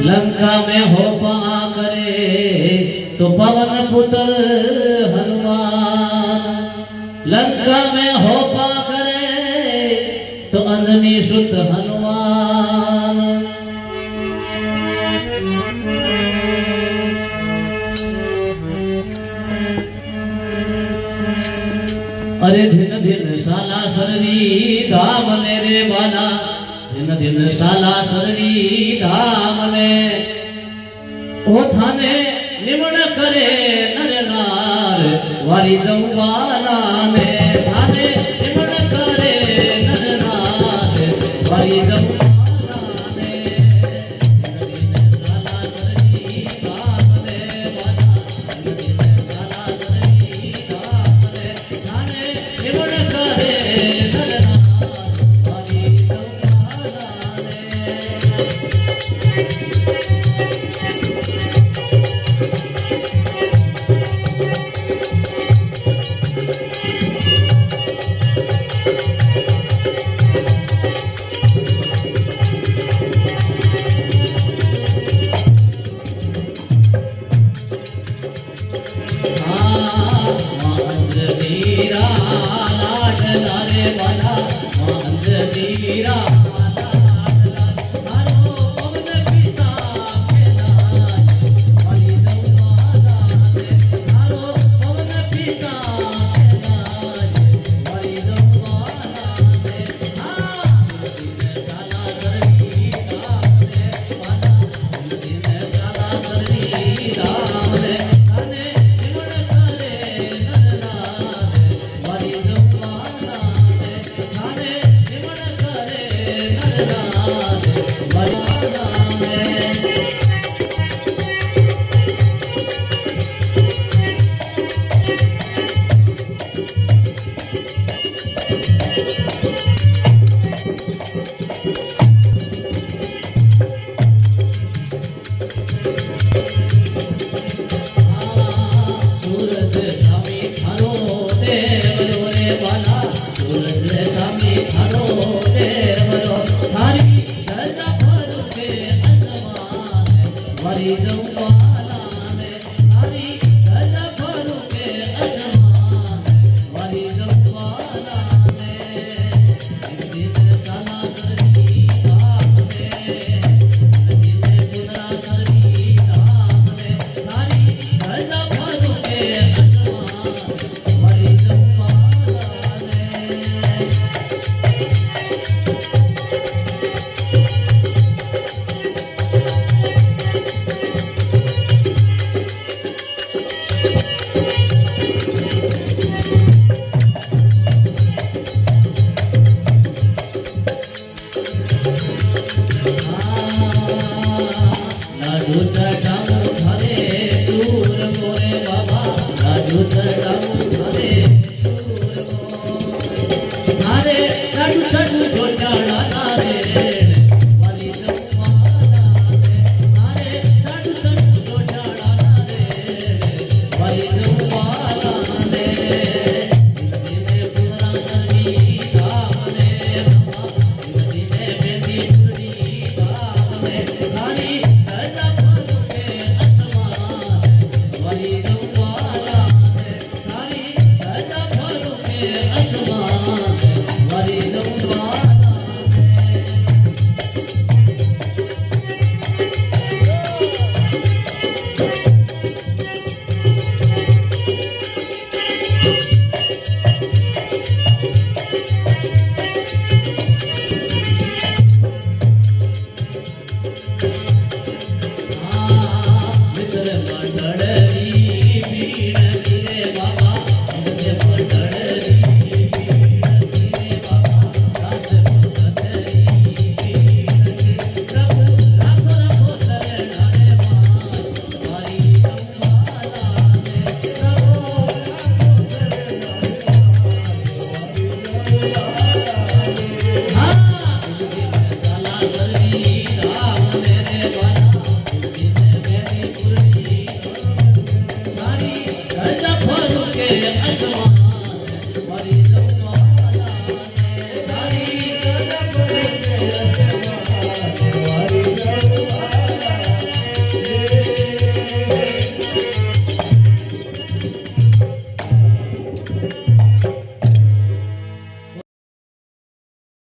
लंका में होपा करे तो पवन पुत्र हनुमान। लंका में होपा करे तो अंजनी सुत हनुमान। अरे दिन दिन साला सररी धाम ने रे बाला। दिन दिन साला सररी धाम ने ओ थाने निमण करे नर नार वारी जमवाला ने। थाने निमण करे नर नार वारी जमवाला ने। दिन दिन साला सररी धाम ने बाला। दिन दिन साला सररी धाम ने थाने निमण करे नर नार वारी जमवाला ने। Thank you.